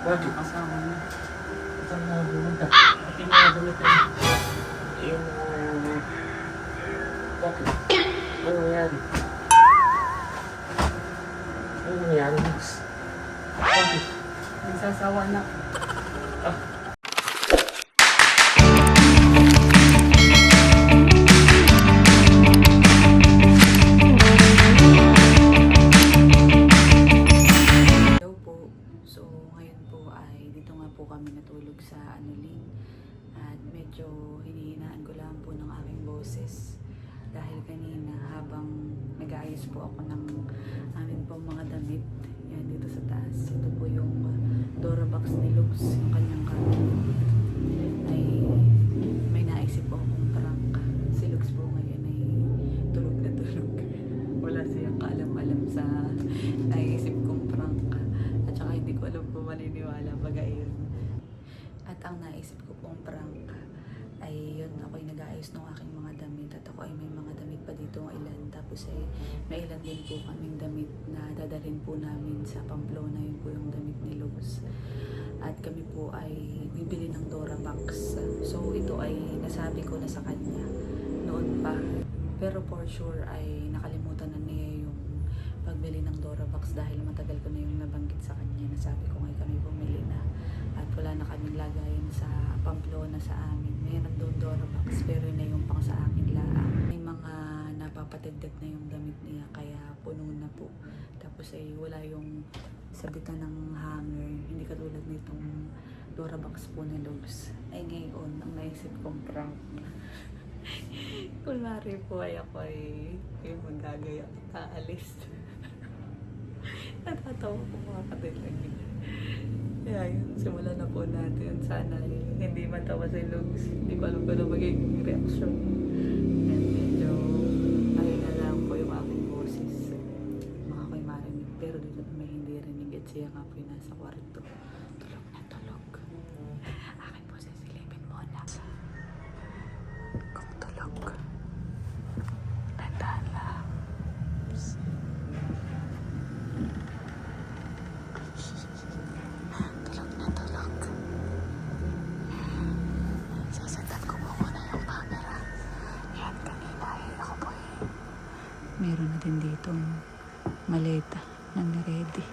Bakit? Kasama niya. Saan na pumunta? At yung mga damit na yung... Bakit? Ano nangyari? Ano nangyari, Max? Bakit? Nagsasawa na. Hello po. So, ngayon po ay dito nga po kami natulog sa Anuling. At medyo hinihinaan ko lang po ng aking boses. Dahil kanina habang nag-aayos po ako ng amin pong mga damit. Yan dito sa taas. Ito po yung Dora box ni Lux, yung kanyang camera. Ay may naisip po akong prank. Si Lux po ngayon ay tulog na tulog. Wala siyang kaalam-alam sa naisip kong prank. At saka hindi ko alam kung maniniwala baga yun. At ang naisip ko pong prank ay yun, ako'y nag-aayos ng aking mga damit at ako ay may mga damit pa dito ilan. Tapos ay may ilan din po kaming damit na dadalhin po namin sa Pamplona. Yun po yung damit ni Luz. At kami po ay bibili ng Dora box. So ito ay nasabi ko na sa kanya noon pa. Pero for sure ay nakalimutan na niya yung pagbili ng Dora box dahil matagal ko na yung nabanggit sa kanya. Nasabi ko ngay kami bumili na. At wala na kaming lagayan sa Pamplona sa amin. Mayroon doon Dora box pero yun na yung pang sa akin laang. May mga napapatagdag na yung damit niya kaya puno na po. Tapos ay wala yung sabitan ng hanger. Hindi katulad nitong Dora box po ni Luz. Ay ngayon, ang naisip kong prank. Kunwari po ay ako ay yung magagaya at aalis. Natatawa ko mga katilang yun. Kaya yun, simulan na po natin. Sana hindi matawa si Lux. Hindi ko alam kung ano magiging reaction. And medyo ayun na lang po yung aking boses. Mga ko'y marinig. Pero dito na may hindi rinig at siya nga po yung nasa kwarto. Tulog na tulog. Akin po sisilipin muna. Kung tulog. Tandaan lang. Tulog na tulog. Sasagat ko po muna yung camera. Yan, kanina ako po meron na din ditong maleta na ready.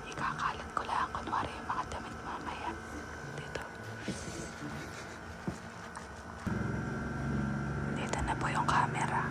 Ikakalat ko lang kunwari yung mga damit mamaya. Dito. Dito na po yung camera.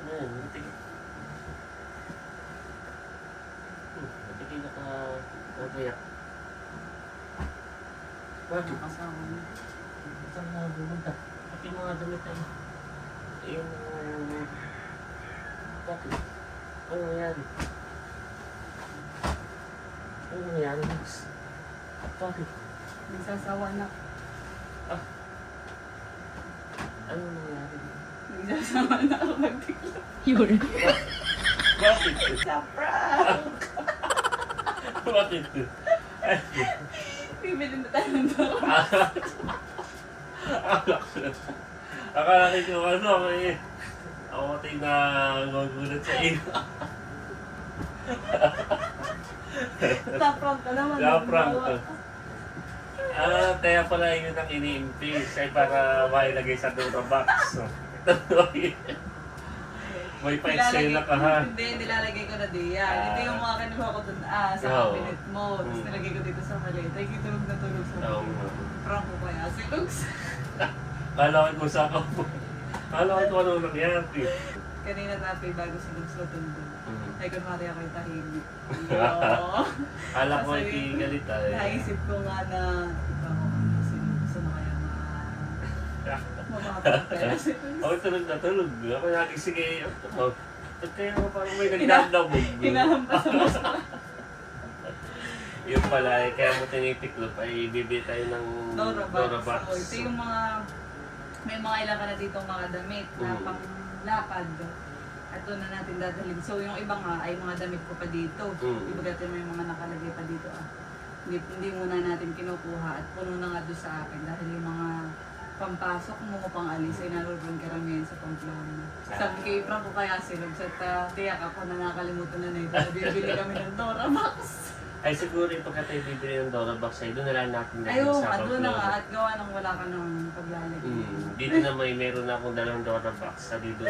Ayan, natigil. Natigil nakakaya. Bakit? Kasama niya. Saan na pumunta? At yung mga damit na yung... Bakit? Ano nangyari? Ano nangyari, Max? Bakit? Nagsasawa na. Ano nangyari? Nagsasawa na ako magtikla. Yun. Bakit? Sa prank! Bakit? Bibili na tayo ng Dora. Akala ko ano eh. Ako kating na gugulat sa iyo. Sa prank ka naman. Sa prank ka. Kaya pala yun ang ini-increase ay para mailagay sa Dora box. May pa-eksena ka ha. Hindi, nilalagay ko na diyan. Ito yung mga kinuha ko dun sa Oo. cabinet mo. Tapos nilagay ko dito sa maleta. Ay, tulog na tulog sa Oo. prank ko kaya. Si Lugs. Kalawin mo sa ako. Kalawin ko ano nangyari. Kanina tapoy bago si Lugs matulog. Mhm. Ay, kunwari ako yung tahimik. Oo. Kala ko Kasi ay galit ay. Naisip ko nga na ikaw si Lugs. Ano kaya mapapapera si Lugs. Ako tulog. Ako natin sige. Ba't kaya ako parang may nagdadabog? Hinahampas mo sa Yung pala ay kaya mo tinitiklop ay bibili tayo ng Dora Dora box. box. So, ito yung mga, may mga ilan ka na dito mga damit na panglakad. At doon na natin dadalhin. So yung iba nga ay mga damit ko pa dito. Ibagatin mo yung mga nakalagay pa dito. Hindi muna natin kinukuha at puno na nga doon sa akin dahil yung mga pampasok mo pang alis ay naroon karamihan sa Pamplona. Sabi kay Frank ko kaya silog sa tiyak ako na nakalimutan na nito. Bibili kami ng Dora box. Ay siguro yung pagka tayo bibili ng Dora box ay doon na lang natin Ayun, sa doon na nga Pamplona. at gawa nang wala ka ng paglalagay. Dito na meron na akong dalang Dora box sa dito.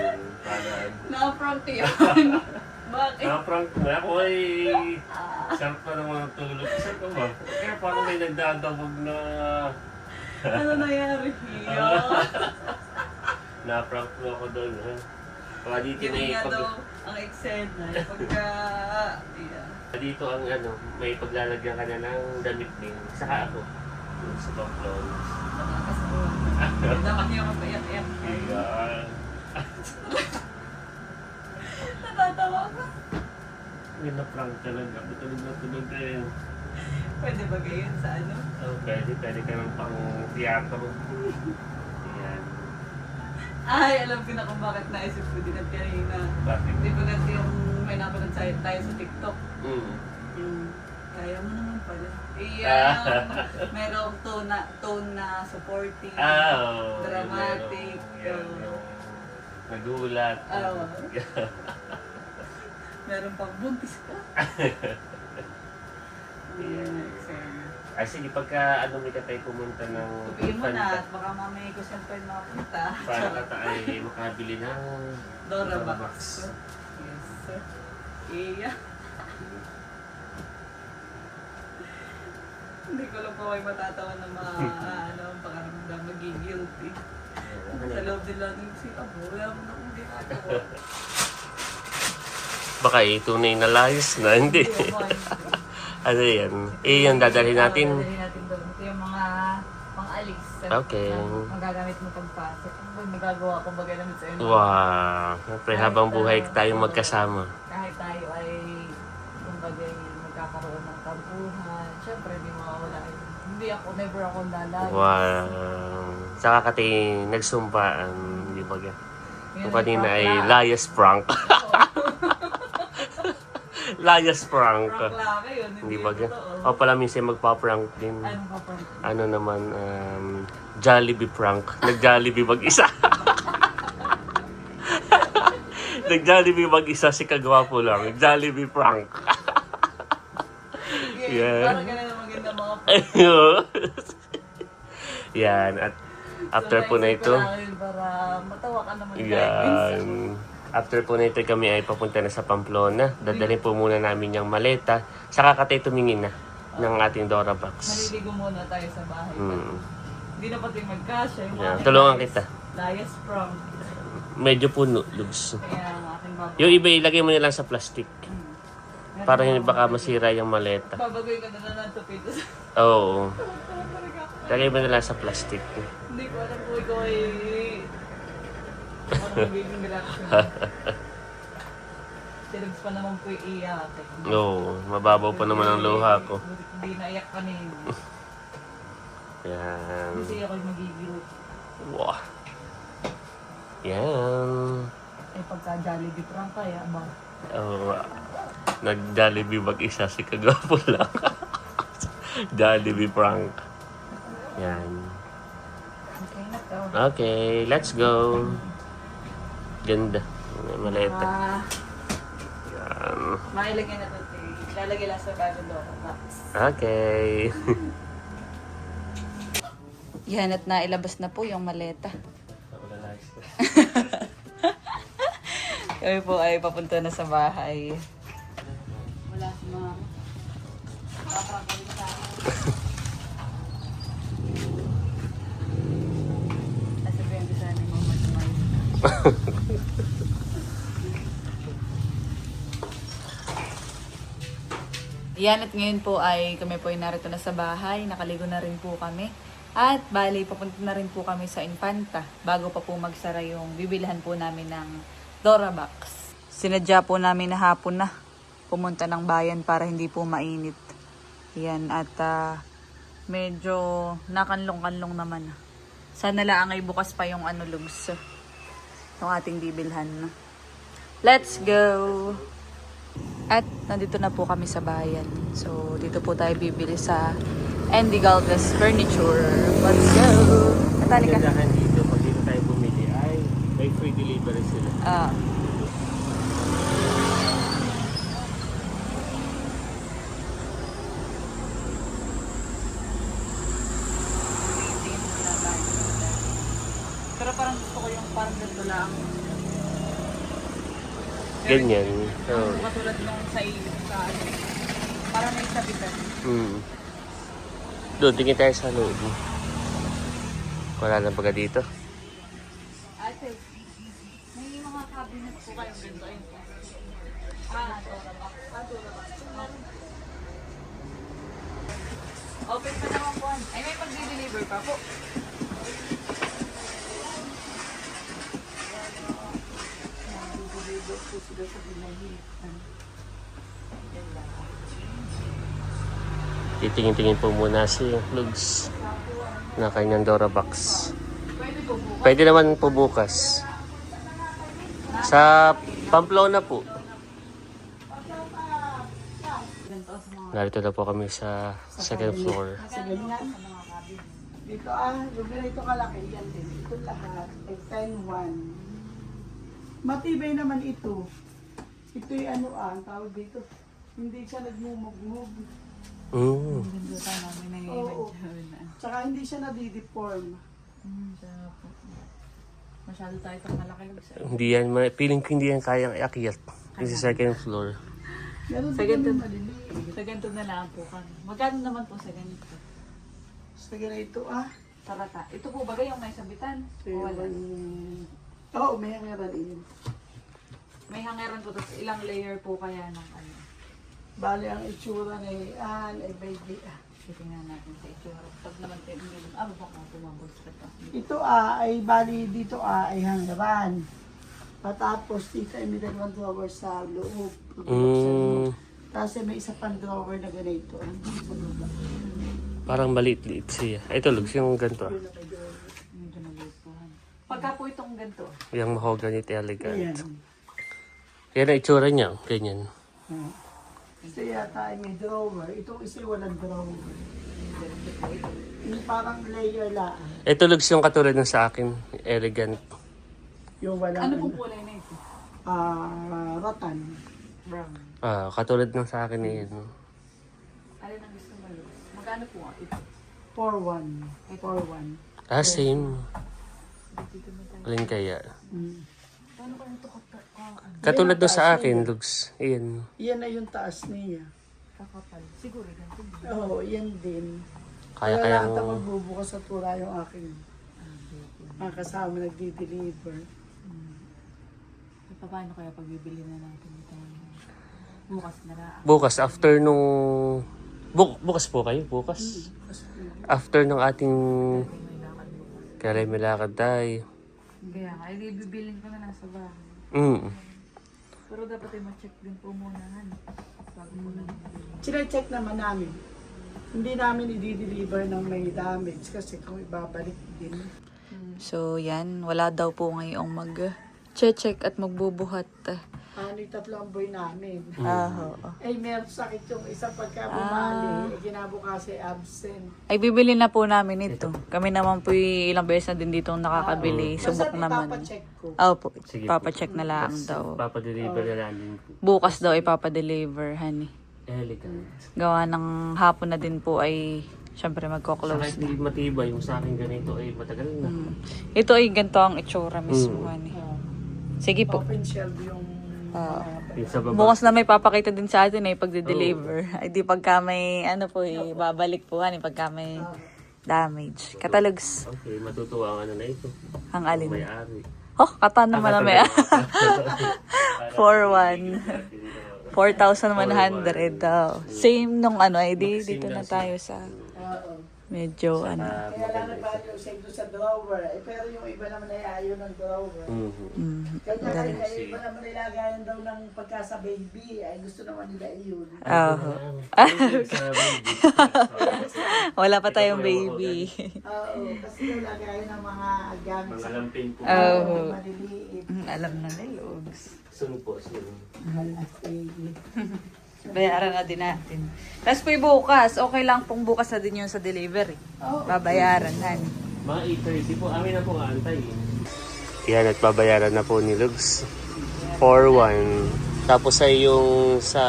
Para Na-prank yun. Bakit? na-prank na ako ay sarap pa naman ang tulog. Sarap ka ba? Kaya parang may nagdadabog na Ano nangyari? Iyo. na-prank mo ako doon. Ha? Kaya dito na Yung nga daw ang eksena. Yung pagka... Yeah. Dito ang may paglalagyan ka na ng damit din. Saka ako. Doon sa Pamplona. Nakakasuhan. Dapat niyo ako paiyak-iyak. Ayan. Natatawa ka. May na-prank talaga. Tulog na tulog eh. Pwede ba gayon sa ano? Oh, pwede ka ng pang teatro. Ayan. Ay, alam ko na kung bakit naisip ko din at kanina. Bakit? Di ba kasi yung may napanood tayo sa TikTok? Mm. Yung, kaya mo naman pala. Iyan, merong tone na supporting, Oo. dramatic. Yung nagulat. Oo. Meron pang buntis ka. Yeah. Eksena. Ay sige, pagka may katay pumunta ng Sabihin mo na Infanta, at baka mamaya ko saan pa yung mapunta. para kata ay makabili ng Dora Dora box. box. Yes. Iya. Hindi ko lang pa may matatawa ng mga ang pakaramdam magigilty. Sa loob nila ng si Abo, wala mo na kung ginagawa. Baka tunay na layas na, hindi. Ano yan? Yung dadalhin natin. Dadalhin natin doon. Ito yung mga pang-alis. Okay. Magagamit mo pagpasok. Ang magagawa ko baga namin sa inyo. Wow. Siyempre, habang buhay tayong magkasama. Kahit tayo ay kumbaga magkakaroon ng tampuhan. Siyempre, hindi mawawala yun. Hindi ako, never ako lalayo. Wow. Saka kati nagsumpaan, di ba? Yun Yung kanina ay prank lang. layas prank. Layas prank. Prank lang yun. Hindi ba? totoo. O pala minsan magpa-prank din. Ano pa prank? Ano naman, Jollibee prank. Nag-Jollibee mag-isa. Nag-Jollibee mag-isa si Kagwapo lang. Jollibee prank. Yeah. Parang ganun ang maganda mga prank. Yan. At after po na ito, Para matawa ka naman. yan. After po na ito kami ay papunta na sa Pamplona. Dadalhin po muna namin yung maleta. Saka katay tumingin na ng ating Dora box. Maliligo muna tayo sa bahay. Hindi na pati magkasya. Yung Yan. aking Tulungan layas- kita. Layas prank. Medyo puno, Lugs. Kaya ang aking bago. Yung iba ilagay mo na lang sa plastic. Para hindi baka masira yung maleta. Babagoy ka na lang tupitos. Oo. Lagay mo na lang sa plastic. Hindi ko alam kung ikaw ay... Parang magiging reaction. Silugs pa naman po iiyak. Oo. Mababaw pa naman ang luha ko. Hindi naiyak ka na yun. Yan. Kasi ako'y magigil. Wow. Yan. Eh pagka Jollibee prank kaya ba? Oo. Nag-Jollibee mag-isa si Kagwapo lang. Jollibee prank. Yan. Okay na to. Okay, let's go. Ganda. May maleta. Yan. Mailagay na to. Lalagay lang sa bago Dora box. Okay. Yan at nailabas na po yung maleta. Ako na nice. Kami po ay papunta na sa bahay. Wala si mga sa nasabihan ko sana yung mga masumay. Yan at ngayon po ay kami po ay narito na sa bahay. Nakaligo na rin po kami. At bali, papunta na rin po kami sa Infanta bago pa po magsara yung bibilhan po namin ng Dora Box. Sinadya po namin na hapon na pumunta ng bayan para hindi po mainit. Yan at medyo nakanlong-kanlong naman. Sana lang ay bukas pa yung lugs. Yung ating bibilhan. Let's go! At nandito na po kami sa bayan. So, dito po tayo bibili sa Andy Galvez Furniture. Let's go! Natali ka. Gandahan dito, pag dito tayo bumili ay may free delivery sila. Pero parang gusto ko yung parang ganito lang. Ganyan. Oo. Katulad nung sa parang may sabitan. Doon, tingin tayo sa loob. Wala na baga dito. Ate, may mga cabinet po kayong ganito. Open pa naman po. Ay, may pag-deliver pa po. Titingin-tingin po muna si Lugs na kanyang Dora Box. Pwede naman po bukas. Sa Pamplona po. Narito na po kami sa second floor. Dito lugar ito kalaki yan din. Ito lahat ay 10-1. Matibay naman ito. Ito yung tawag dito. Hindi siya nagmumug-mug. Oo. Tsaka hindi siya nadideform. Masyado tayo itong malaki lang sa Hindi yan, feeling ko hindi yan kayang iakyat. Kasi second floor. Meron Sa din ganito, kami maliliit. sa ganito na lang po kami. Magkano naman po sa ganito? Sa ganito Sarata. Ito po bagay yung may sabitan? O wala? Oo, may hangaran yun. May hangeran po, tapos ilang layer po kaya ng Bali ang itsura ni ay baby. Titingnan natin sa itsura. Pag naman tayo hindi, baka tumambol sa ito. Ito ay bali dito ay hangaran. Patapos dito ay may dalawang drawer sa loob. Tapos may isa pang drawer na ganito. Sa baba. Parang maliit-liit siya. Ito, Lugs, yung ganito. Medyo nalupuhan. Pagka po itong ganito. Yung mahogany elegant. Ayan. Yan ang itsura niya. Ganyan. Ito yata ay may drawer. Itong isa walang drawer. Yung parang layer lang. Ito, Lugs, yung katulad ng sa akin. Elegant. Yung walang Ano pong kulay na ito? ratan. Brown. Katulad ng sa akin eh. No? Alin ang gusto mo? Magkano po ito? 4-1. 4-1. Same. Dito mo tayo. Alin kaya? Paano kaya ito Katulad ng sa akin, Lugs. Iyan. Yan na yung taas niya. kakapal? Siguro ganito. Oo, yan din. Kaya lahat kayang... ang magbubukas sa tura yung aking mga kasama nagdi-deliver. Paano kaya pagbibili na natin ito? Bukas na lang. Bukas, after nung... bukas po kayo? Bukas? After nung ating... May lakad bukas. Kaya may lakad tayo. Kaya nga, bibilin ko na lang sa bahay. Pero dapat ay ma-check din po muna. Bago po lang. Sina-check naman namin. Hindi namin i-deliver ng may damage kasi kung ibabalik din. So yan, wala daw po ngayong mag-check at magbubuhat. Yung tatlong boy namin. Oo. Meron sakit yung isa pagka bumali. Kinabukas ay absent. Ay, bibili na po namin ito. Kami naman po ilang beses na din dito nakakabili. Subok Basta naman. ipapacheck ko. Opo, Sige po. papacheck na lang daw. Papadeliver na namin po. Bukas daw ipapadeliver, honey. Elegant. Gawa ng hapon na din po ay syempre Saka magko-close na. hindi matibay. Yung sa akin ganito ay matagal na. Ito ay ganito ang itsura mismo. Ano. Sige po. Open shelf yung Yung sa baba. Bukas na may papakita din sa atin eh pagde-deliver. Ay di pagka may ano po eh, babalik po hani pagka may damage. Catalogs. Okay, matutuwa ang ano na ito. Ang alin. May-ari. Oh, kata naman na may 4,100. 4,100 daw. Same nung ano, eh, dito na tayo sa medyo ano. kaya lang nagbago siya doon sa drawer. Eh, pero yung iba naman ay ayaw ng drawer. Kanya yung iba naman nilagayan daw ng pagka sa baby. Ay gusto naman nila iyon. Oh. Wala pa tayong baby. Oo, kasi nilagayan ng mga gamit Mga sa lampin po. maliliit. Alam na nilogs. Sun po, sun. Bayaran na din natin. Tapos po bukas, okay lang pong bukas na din yun sa delivery. Babayaran na. Mga 8:30 po, amin na po aantay. Yan, at babayaran na po ni Lugs. 4-1. Tapos ay yung sa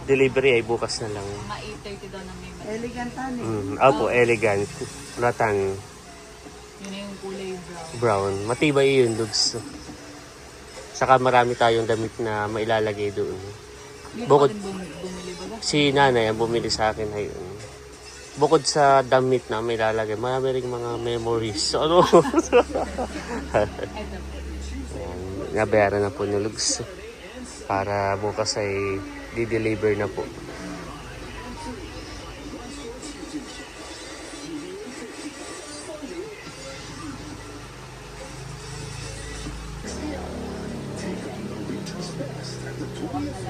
delivery ay bukas na lang. Mga 8:30 daw na may Elegant tani. Opo, elegant. Rattan. Yun na yung kulay brown. Brown. Matibay yun, Lugs. Saka marami tayong damit na mailalagay doon. Bukod, Bumili ba ba? si nanay ang bumili sa akin ngayon. Bukod sa damit na may lalagay, marami rin mga memories. So, ano? Ayan, nabayaran na po ni Lugs. Para bukas ay di-deliver na po.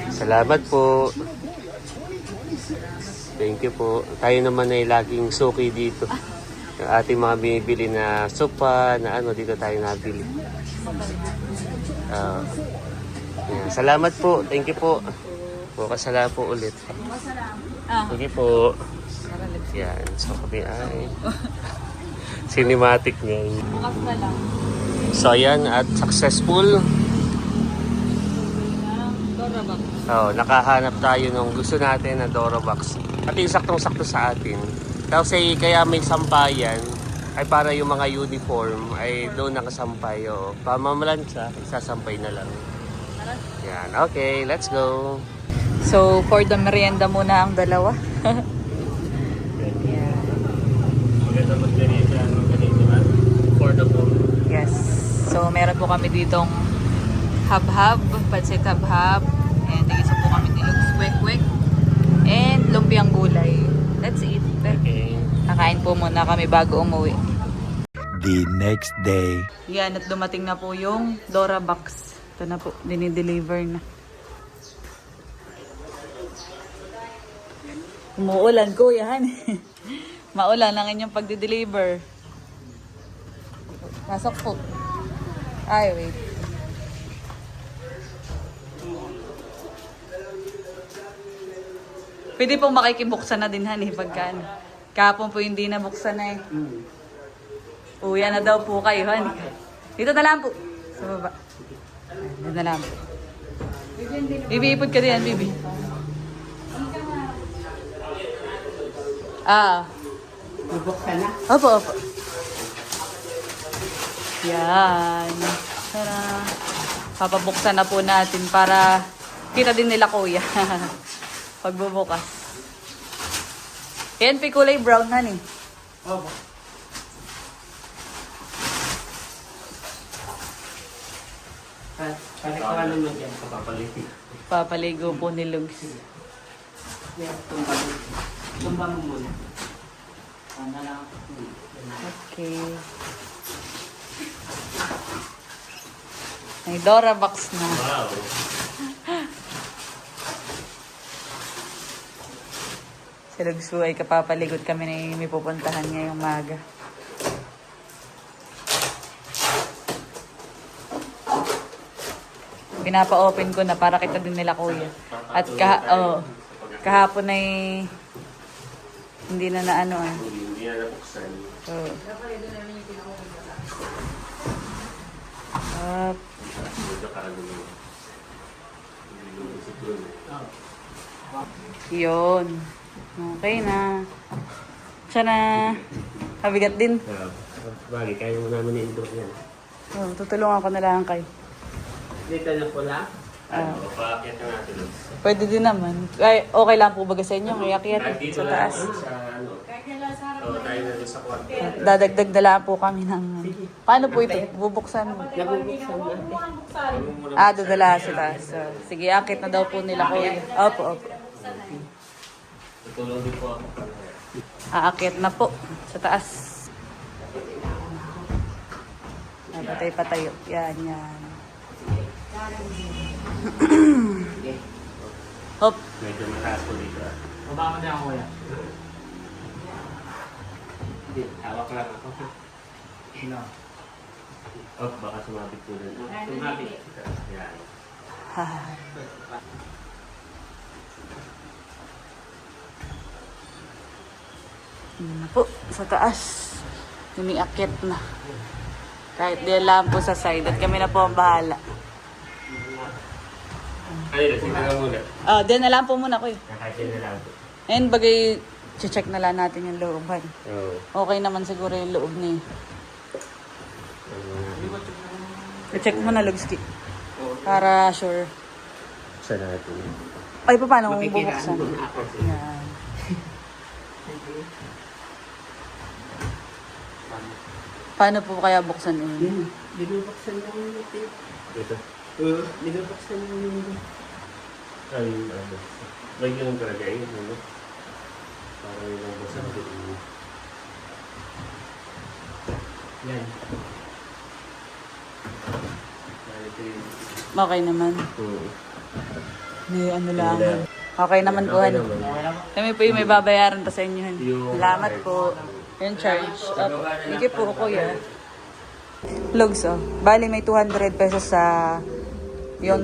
Salamat po. Thank you po. Tayo naman ay laging suki dito. Yung ating mga binibili na sopa, na ano, dito tayo nabili. Yan. Salamat po. Thank you po. Bukas na po ulit. Sige po. Yan. So kami ay cinematic ngayon. Bukas na lang. So ayan, at successful. Dora box. Oh, nakahanap tayo ng gusto natin na Dora box. At yung saktong-sakto sa atin. Tapos ay kaya may sampayan ay para yung mga uniform ay doon nakasampay. Oh. Pamamalansya, isasampay na lang. Yan, okay, let's go. So, for the merienda muna ang dalawa. Yeah. Maganda mag-ganito at affordable. Yes. So, meron po kami ditong hab-hab, pansit hab-hab. And isa po kami nilugs kwek-kwek. And lumpiang gulay. Let's eat. Okay. Kakain po muna kami bago umuwi. The next day. Yan, at dumating na po yung Dora box. Ito na po, dinideliver na. Umuulan, kuya, han. Maulan ang inyong pagdi-deliver. Pasok po. Ay, wait. Pwede pong makikibuksan na din, han, pagka ano. Kahapon po hindi na buksan na eh. Uya na daw po kayo, han. Dito na lang po. Sa baba. Dito na lang po. Bibi, ipod ka din, Bibi. Bubuksan na. Opo, opo. Yan. Tara. Papabuksan na po natin para kita din nila kuya. Pagbubukas. Yan, kulay brown na ni. Opo. Pare ko naman yan, kapapalitin. Papaligo po ni Lugs. Tumba mo muna. Okay. May Dora box na. Wow. Si Lugs po ay kapapaligot kami na may pupuntahan ngayong maga. Pinapa-open ko na para kita din nila kuya. At kahapon ay hindi na naano ah. Hindi na nabuksan. Oh. Dito ka naman. Yun. Okay na. Pasensya na. Mabigat din. Bagay, kaya mo namin i-endure yan. Oh, tutulungan ko na lang kay. Dito na pula. Ano, paakyat na natin. Pwede din naman. Ay, okay lang po baga sa inyo. Iakyat Dito sa na taas. lang sa ano. Oo, tayo na doon sa kwarto. Dadagdag na lang po kami ng... Paano po ito? Bubuksan mo? Dadala sa taas. So, sige, akit na daw po nila ko. Opo. Tutulong din po ako. Aakit na po sa taas. Patay-patayo. Yan. Hop. Medyo mataas po dito. Mababa na ako kuya. Hawak lang ako. No. Oh, baka sumabit po din. Sumabit. Yan. Yun na po, sa taas. Umiakit na. Kahit di alam po sa side. At kami na po ang bahala. Ayun, sige na muna. Diyan na lang po muna ko. Nakasya na lang po. And bagay, check na lang natin yung looban. Oo. Okay naman siguro yung loob niya. I-check mo na, Lugski. Para sure. Sa natin. Ay, paano kung bubuksan? Yan. Paano po kaya buksan yun? Binubuksan lang yung tape. Ito. Binubuksan lang yung Ay, ano. May ganun talaga yun, ano? Parang yung basa ko dito. Yan. Ito yung... Okay naman. May ano lang. Okay naman po, Okay Han. naman. Kami po yung may babayaran pa sa inyo, Han. Yung- Salamat po. Yung charge. Sige po, kuya. Logs, oh. Bali, may 200 pesos sa yung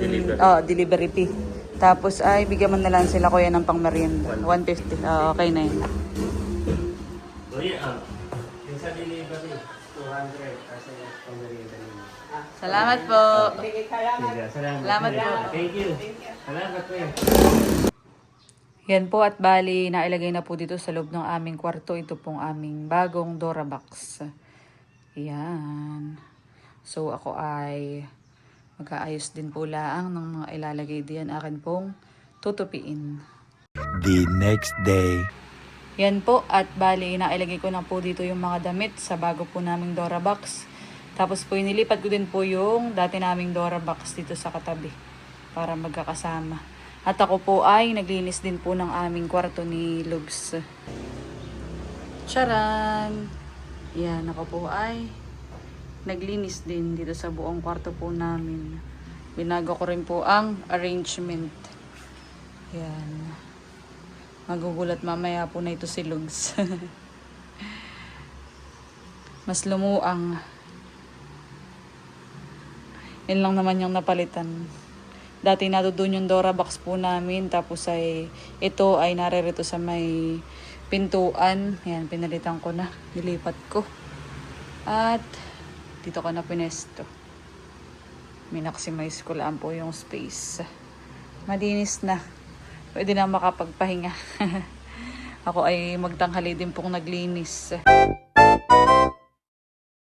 delivery fee. Tapos, ay, bigyan mo na lang sila, kuya, ng pang-merienda. 150. Okay na yun. Kuya, yung sa delivery, 200 kasi pang-merienda nila. Salamat po. Sige, salamat. Salamat po. Thank you. Salamat po. Yan po at bali, nailagay na po dito sa loob ng aming kwarto. Ito pong aming bagong Dora box. Yan. So ako ay mag-aayos din po laang ng mga ilalagay diyan. Akin pong tutupiin. The next day. Yan po at bali, nailagay ko na po dito yung mga damit sa bago po naming Dora box. Tapos po inilipat ko din po yung dati naming Dora box dito sa katabi para magkakasama. At ako po ay naglinis din po ng aming kwarto ni Lugs. Charan! Yan, ako po ay naglinis din dito sa buong kwarto po namin. Binago ko rin po ang arrangement. Yan. Magugulat mamaya po na ito si Lugs. Mas lumuang. Yan lang naman yung napalitan. Dati doon yung Dora box po namin. Tapos ay ito ay naririto sa may pintuan. Yan, pinalitan ko na. Nilipat ko. At dito ko na pinesto. Minaximize ko lang po yung space. Malinis na. Pwede na makapagpahinga. Ako ay magtanghali din pong naglinis.